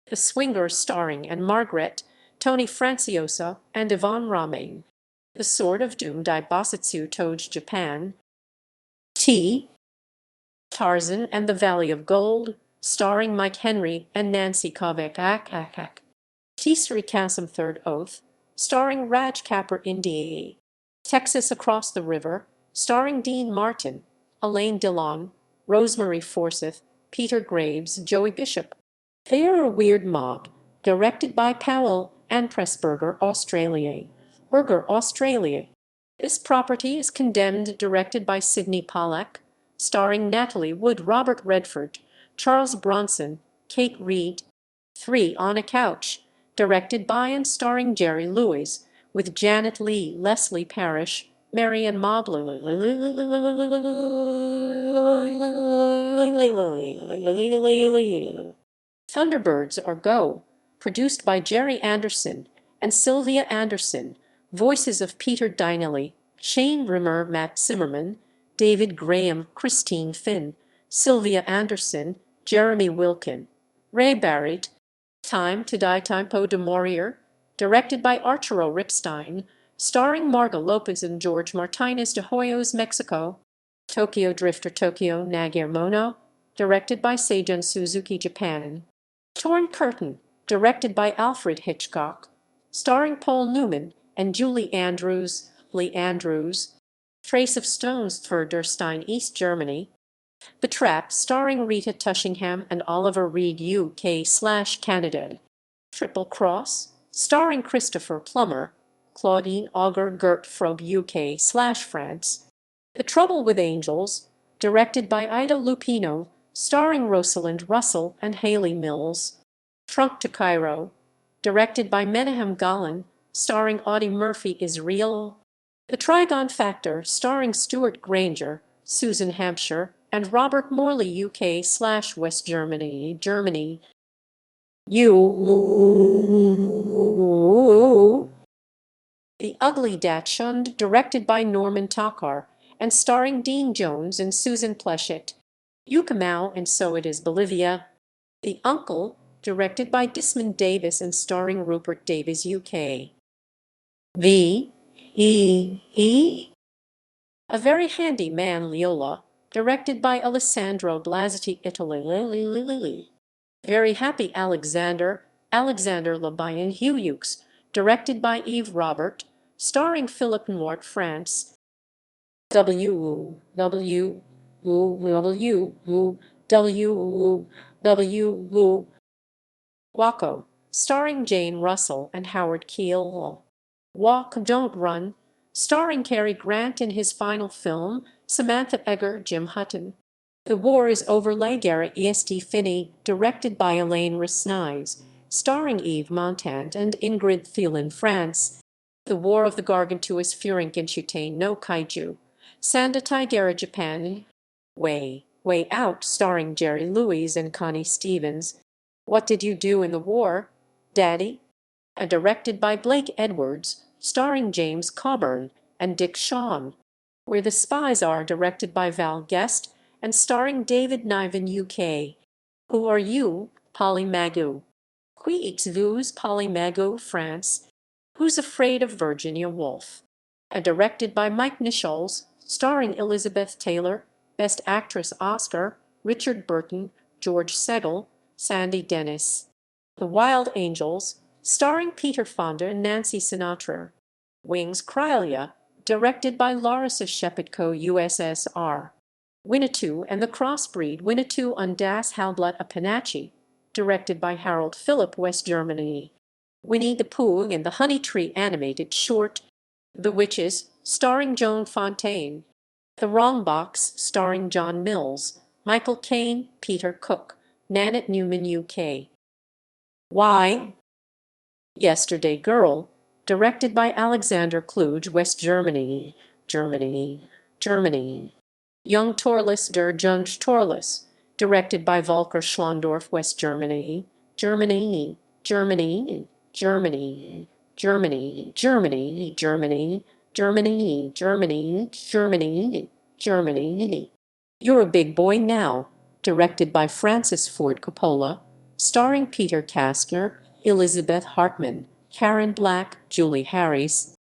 The Swinger, starring Ed Margaret, Tony Franciosa, and Yvonne Ramain. The Sword of Doom, Daibosatsu Toj, Japan. T. Tarzan and the Valley of Gold, starring Mike Henry and Nancy Kovac. Tisri Kasem, Third Oath, starring Raj Kapoor India. Texas Across the River, starring Dean Martin, Elaine Dillon, Rosemary Forsyth, Peter Graves, Joey Bishop. They're a Weird Mob, directed by Powell and Pressburger, Australia. This Property is Condemned, directed by Sidney Pollack, starring Natalie Wood, Robert Redford, Charles Bronson, Kate Reed. 3 On a Couch, directed by and starring Jerry Lewis, with Janet Leigh, Leslie Parrish, Marianne Mobley. Thunderbirds Are Go, produced by Jerry Anderson and Sylvia Anderson, voices of Peter Dinelli, Shane Rimmer, Matt Zimmerman, David Graham, Christine Finn, Sylvia Anderson, Jeremy Wilkin, Ray Barrett. Time to Die, Tiempo de Morir, directed by Arturo Ripstein, starring Marga Lopez and George Martinez de Hoyos, Mexico. Tokyo Drifter, Tokyo Nagermono, directed by Seijun Suzuki, Japan. Torn Curtain, directed by Alfred Hitchcock, starring Paul Newman and Julie Andrews, Lee Andrews. Trace of Stones, Förderstein, East Germany. The Trap, starring Rita Tushingham and Oliver Reed, UK/Canada. Triple Cross, starring Christopher Plummer, Claudine Auger, Gert Frobe, UK/France. The Trouble with Angels, directed by Ida Lupino, starring Rosalind Russell and Haley Mills. Trunk to Cairo, directed by Menahem Golan, starring Audie Murphy, Israel. The Trigon Factor, starring Stuart Granger, Susan Hampshire, and Robert Morley, UK/West Germany. The Ugly Dachshund, directed by Norman Takar, and starring Dean Jones and Susan Pleshette. Yucamau and So It Is Bolivia. The Uncle, directed by Desmond Davis and starring Rupert Davies, UK. A Very Handy Man, Leola, directed by Alessandro Blazati, Italy. Very Happy Alexander, Alexander Labayan Hughes, directed by Yves Robert, starring Philip Noir, France. W. Waco, starring Jane Russell and Howard Keel. Walk, Don't Run, starring Cary Grant in his final film, Samantha Egger, Jim Hutton. The War Is Over, Legara Est Finney, directed by Elaine Resnais, starring Yves Montand and Ingrid Thielen, France. The War of the Gargantuous Furinkinshute no Kaiju, Sanda Taigera, Japan. Way Out, starring Jerry Lewis and Connie Stevens. What Did You Do in the War, Daddy? Directed by Blake Edwards, starring James Coburn and Dick Shawn. Where the Spies Are, directed by Val Guest and starring David Niven, UK. Who Are You, Polly Magoo. Qui Ix Polly Magoo, France. Who's Afraid of Virginia Woolf? Directed by Mike Nichols, starring Elizabeth Taylor, Best Actress Oscar, Richard Burton, George Segal, Sandy Dennis. The Wild Angels, starring Peter Fonda and Nancy Sinatra. Wings Krylia, directed by Larissa Shepitko, USSR. Winnetou and the Crossbreed, Winnetou und das Halbblatt Apanachi, directed by Harold Philipp, West Germany. Winnie the Pooh and the Honey Tree animated short. The Witches, starring Joan Fontaine. The Wrong Box, starring John Mills, Michael Caine, Peter Cook, Nanette Newman UK. Why? Yesterday Girl, directed by Alexander Kluge, West Germany, Germany. Young Torlis der Junge Torlis, directed by Volker Schlondorf, West Germany, Germany, Germany, Germany, Germany, Germany, Germany, Germany, Germany, Germany. You're a Big Boy Now, directed by Francis Ford Coppola, starring Peter Kastner, Elizabeth Hartman, Karen Black, Julie Harris.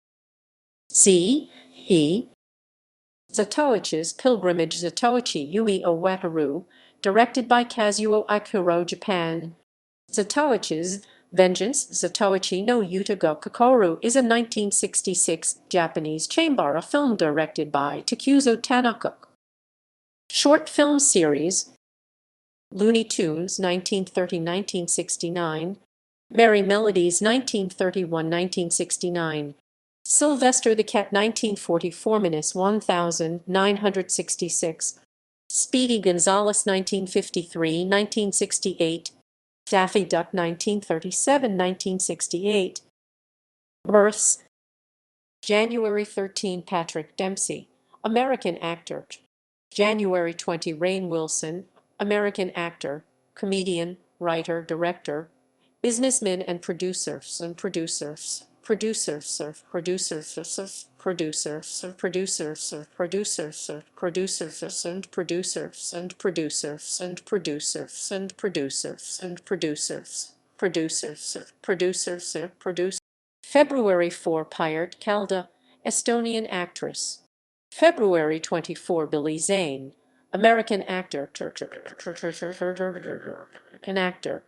C. E. Zatoichi's Pilgrimage Zatoichi Yui Owataru, directed by Kazuo Ikuro, Japan. Zatoichi's Vengeance Zatoichi no Yutago Kokoru is a 1966 Japanese chambara film directed by Takuzo Tanaka. Short film series Looney Tunes 1930-1969, Merry Melodies 1931-1969, Sylvester the Cat 1944-1966, Speedy Gonzales 1953-1968, Daffy Duck 1937-1968. Births January 13 Patrick Dempsey, American actor. January 20 Rainn Wilson, American actor, comedian, writer, director, businessman and producers and producers, producers, producers, producers, producers, producers, producers and producers and producers and producers and producers and producers, producers, producers, producers. February 4 Payert Kalda, Estonian actress. February 24 Billy Zane, American actor, American actor.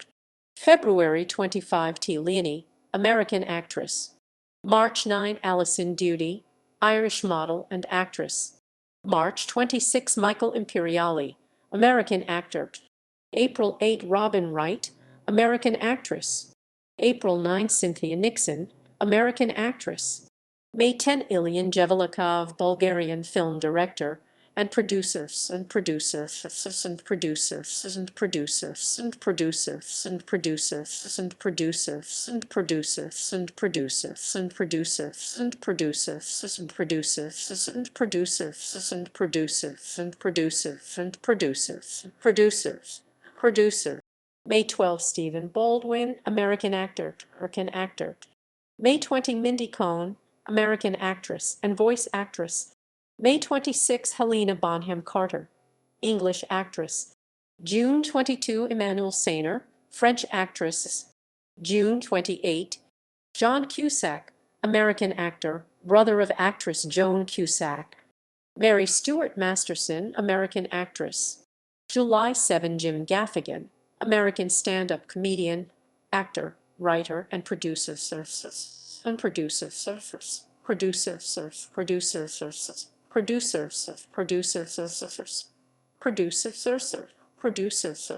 February 25 T. Leone, American actress. March 9 Alison Duty, Irish model and actress. March 26 Michael Imperiali, American actor. April 8 Robin Wright, American actress. April 9 Cynthia Nixon, American actress. May 10 Ilyan Jevelikov, Bulgarian film director and producers and producers and producers and producers and producers and producers and producers and producers and producers and producers and producers and producers and producers and producers and producers and producers, producer. May 12 Stephen Baldwin, American actor, May 20 Mindy Cohn, American actress and voice actress. May 26 Helena Bonham Carter, English actress. June 22 Emmanuel Sainer, French actress. June 28 John Cusack, American actor, brother of actress Joan Cusack. Mary Stuart Masterson, American actress. July 7 Jim Gaffigan, American stand-up comedian, actor, writer, and producer. And producer surfers. Producers, producers, producers, producers, producers, producers, producers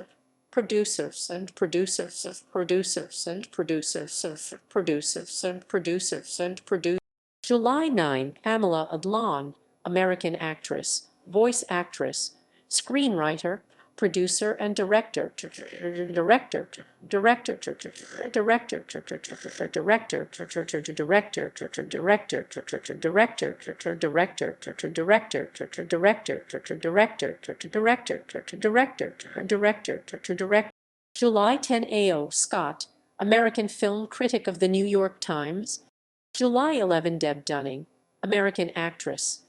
and producers, producers and producers, producers and producers and producers. July 9 Pamela Adlon, American actress, voice actress, screenwriter, producer and director, director, director, director, director, director, director, director, director, director, director. July 10 A.O. Scott, American film critic of the New York Times. July 11 Deb Dunning, American actress.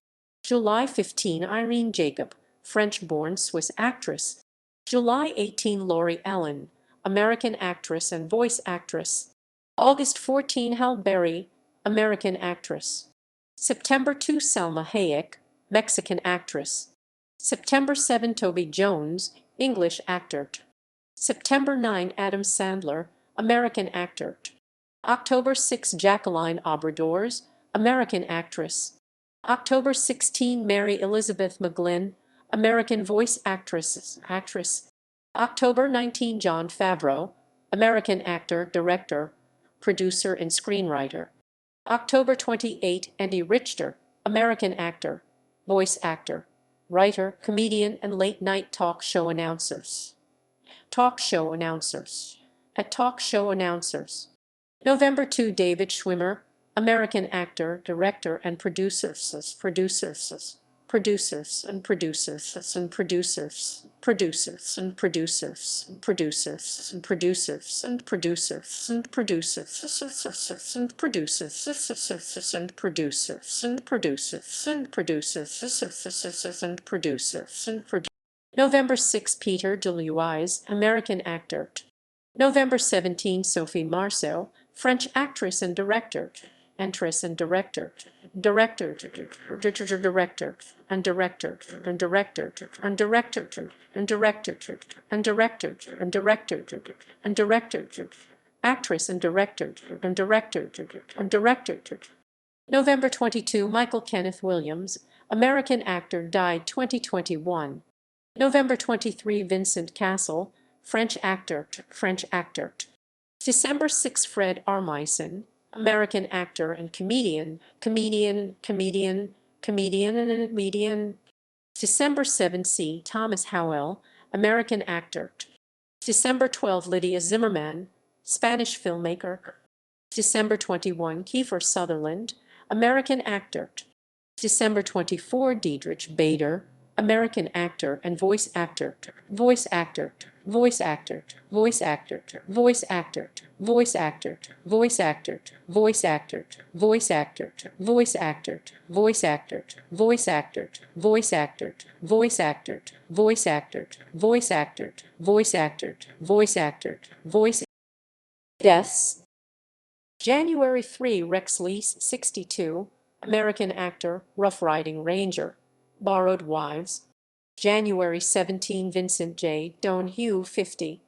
July 15 Irene Jacob, French-born Swiss actress. July 18 Lori Ellen, American actress and voice actress. August 14 Halle Berry, American actress. September 2 Salma Hayek, Mexican actress. September 7 Toby Jones, English actor. September 9 Adam Sandler, American actor. October 6 Jacqueline Obradors, American actress. October 16 Mary Elizabeth McGlynn, American voice actress. October 19 Jon Favreau, American actor, director, producer and screenwriter. October 28 Andy Richter, American actor, voice actor, writer, comedian, and late-night talk show announcers. Talk show announcers. At talk show announcers. November 2, David Schwimmer, American actor, director, and producers, producers, producers, and producers, and producers, producers, and producers, and producers, and producers, and producers, and producers, and producers, and producers, and producers, and producers, and producers, and producers. November 6, Peter Wise, American actor. November 17, Sophie Marceau, French actress and director, actress and director, director, director, and director, and director, and director, and director, and director, and director, and director, actress and director, and director, and director. November 22, Michael Kenneth Williams, American actor, died 2021. November 23, Vincent Cassel, French actor, French actor. December 6, Fred Armisen, American actor and comedian, comedian. December 7, C. Thomas Howell, American actor. December 12, Lydia Zimmerman, Spanish filmmaker. December 21, Kiefer Sutherland, American actor. December 24, Diedrich Bader, American actor and voice actor, voice actor, voice actor, voice actor, voice actor, voice actor, voice actor, voice actor, voice actor, voice actor, voice actor, voice actor, voice actor, voice actor, voice actor, voice actor, voice actor, voice actor, voice. Deaths. January 3, Rex Lees, 62, American actor, Rough Riding Ranger, Borrowed Wives. January 17, Vincent J. Donahue, 50,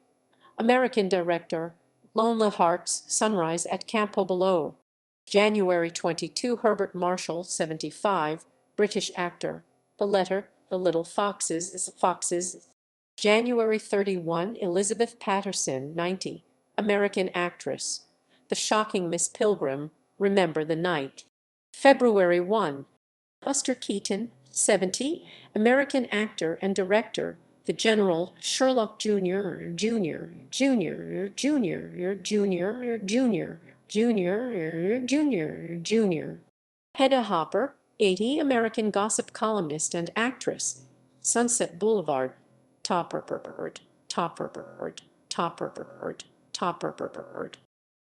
American director, Lonely Hearts, Sunrise at Campo Below. January 22, Herbert Marshall, 75, British actor, The Letter, The Little Foxes. January 31, Elizabeth Patterson, 90, American actress, The Shocking Miss Pilgrim, Remember the Night. February 1, Buster Keaton, 70, American actor and director, The General, Sherlock Jr., Hedda Hopper, 80, American gossip columnist and actress, Sunset Boulevard, Topper Bird, Topper Bird, Topper Bird, Topper Bird.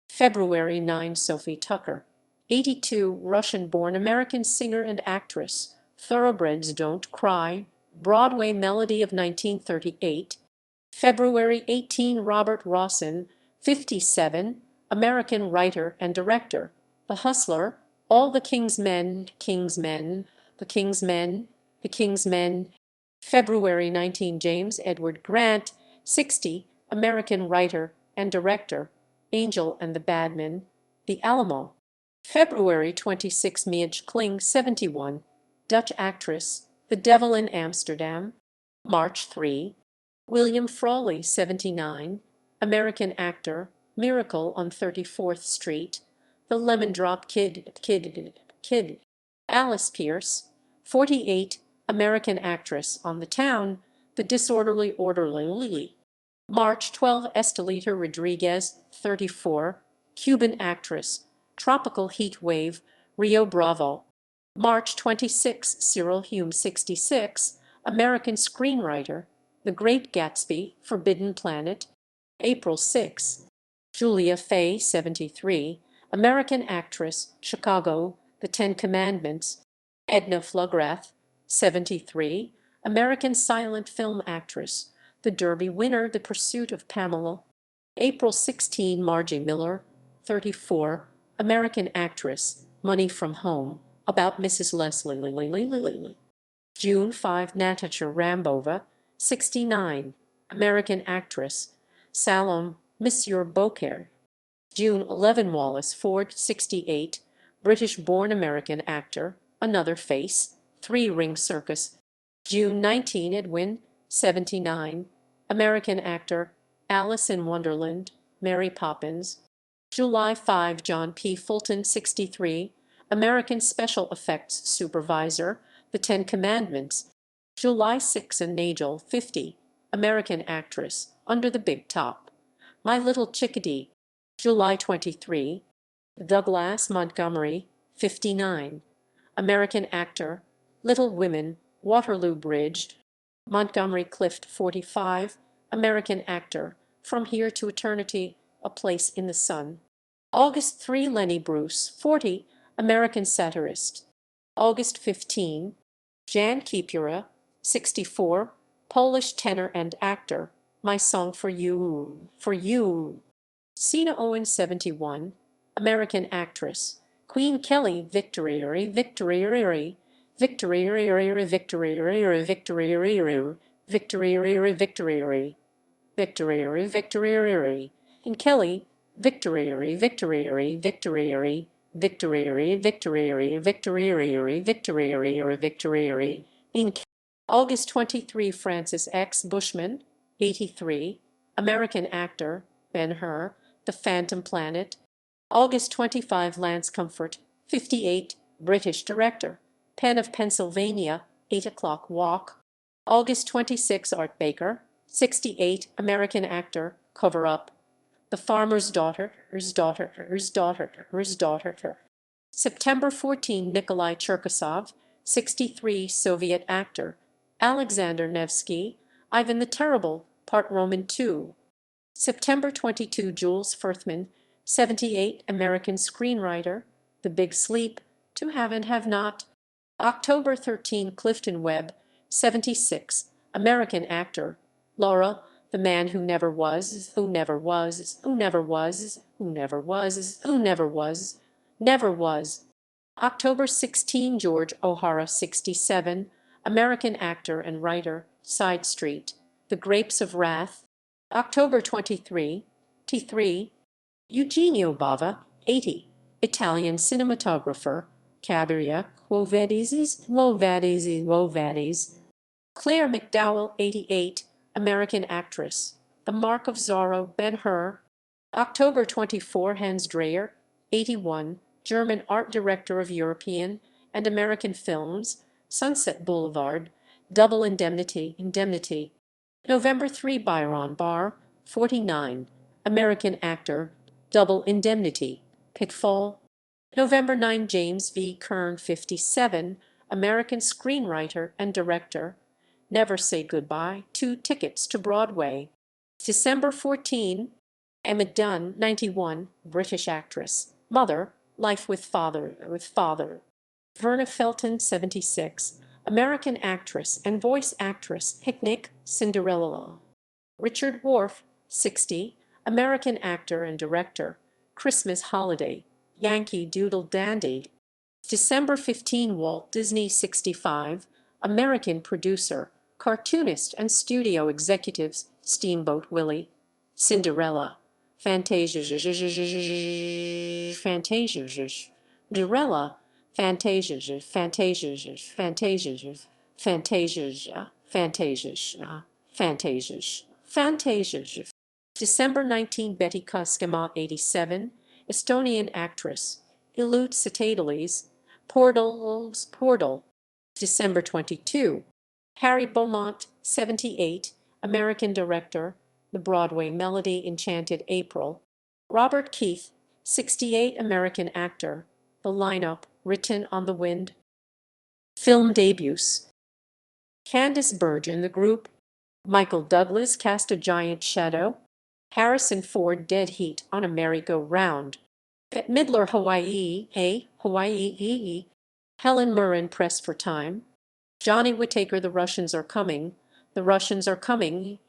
February 9, Sophie Tucker, 82, Russian-born American singer and actress, Thoroughbreds Don't Cry, Broadway melody of 1938. February 18, Robert Rawson, 57, American writer and director, The Hustler, All the King's Men, King's Men, The King's Men, The King's Men. February 19, James Edward Grant, 60, American writer and director, Angel and the Badman, The Alamo. February 26, Mietje Kling, 71, Dutch actress, The Devil in Amsterdam. March 3, William Frawley, 79, American actor, Miracle on 34th Street, The Lemon Drop Kid. Alice Pierce, 48, American actress, On the Town, The Disorderly Orderly. March 12, Estelita Rodriguez, 34, Cuban actress, Tropical Heat Wave, Rio Bravo. March 26, Cyril Hume, 66, American screenwriter, The Great Gatsby, Forbidden Planet. April 6, Julia Fay, 73, American actress, Chicago, The Ten Commandments. Edna Flugrath, 73, American silent film actress, The Derby winner, The Pursuit of Pamela. April 16, Margie Miller, 34, American actress, Money from Home, About Mrs. Leslie. June 5, Natasha Rambova, 69, American actress, Salome, Monsieur Beaucaire. June 11, Wallace Ford, 68, British-born American actor, Another Face, Three Ring Circus. June 19, Edwin, 79, American actor, Alice in Wonderland, Mary Poppins. July 5, John P. Fulton, 63, American special effects supervisor, The Ten Commandments. July 6 and Nagel, 50, American actress, Under the Big Top. My Little Chickadee. July 23. Douglas Montgomery, 59, American actor, Little Women, Waterloo Bridge. Montgomery Clift, 45, American actor, From Here to Eternity, A Place in the Sun. August 3. Lenny Bruce, 40, American satirist. August 15. Jan Kipura, 64, Polish tenor and actor, My Song for You, for You. Sina Owen, 71, American actress. Queen Kelly, Victory, Victory, Victory, Victory, Victory, Victory, Victory, Victory, Victory, Victory, and Kelly, Victory, Victory, Victory, Victory, Victory, Victory, Victory, Victory, in August 23. Francis X. Bushman, 83, American actor, Ben-Hur, The Phantom Planet. August 25. Lance Comfort, 58, British director, Penn of Pennsylvania, 8 o'clock walk. August 26. Art Baker, 68, American actor, Cover Up, The Farmer's Daughter, Hers Daughter, Hers Daughter, Hers Daughter. September 14. Nikolai Cherkasov, 63, Soviet actor, Alexander Nevsky, Ivan the Terrible, Part Roman II. September 22. Jules Furthman, 78, American screenwriter, The Big Sleep, To Have and Have Not. October 13. Clifton Webb, 76, American actor, Laura, The Man Who Never Was, Who Never Was, Who Never Was, Who Never Was, Who Never Was, Never Was. October 16. George O'Hara, 67, American actor and writer, Side Street, The Grapes of Wrath. October 23. T3. Eugenio Bava, 80, Italian cinematographer, Cabiria, Quo Vadis, Lo Vadis, Lo Vadis. Claire McDowell, 88, American actress, The Mark of Zorro, Ben-Hur. October 24. Hans Dreyer, 81, German art director of European and American films, Sunset Boulevard, Double Indemnity, Indemnity. November 3. Byron Barr, 49, American actor, Double Indemnity, Pitfall. November 9. James V. Kern, 57, American screenwriter and director, Never Say Goodbye, 2 Tickets to Broadway. December 14. Emma Dunn, 91, British actress, Mother, Life with Father. Verna Felton, 76, American actress and voice actress, Picnic, Cinderella. Richard Wharf, 60, American actor and director, Christmas Holiday, Yankee Doodle Dandy. December 15. Walt Disney, 65, American producer, cartoonist and studio executives, Steamboat Willie, Cinderella, Fantasia, Fantasia, Cinderella, Fantasia, Fantasia, Fantasia, Fantasia, Fantasia, Fantasia, Fantasia. December 19. Betty Kuskema, 87, Estonian actress, Elude Citadales, Portal. December 22. Harry Beaumont, 78, American director, The Broadway Melody, Enchanted April. Robert Keith, 68, American actor, The Lineup, Written on the Wind. Film debuts. Candice Berge in the group. Michael Douglas cast a giant shadow. Harrison Ford dead heat on a merry-go-round. Bette Midler, Hawaii. Helen Mirren pressed for time. Johnny Whittaker, The Russians Are Coming. The Russians are coming.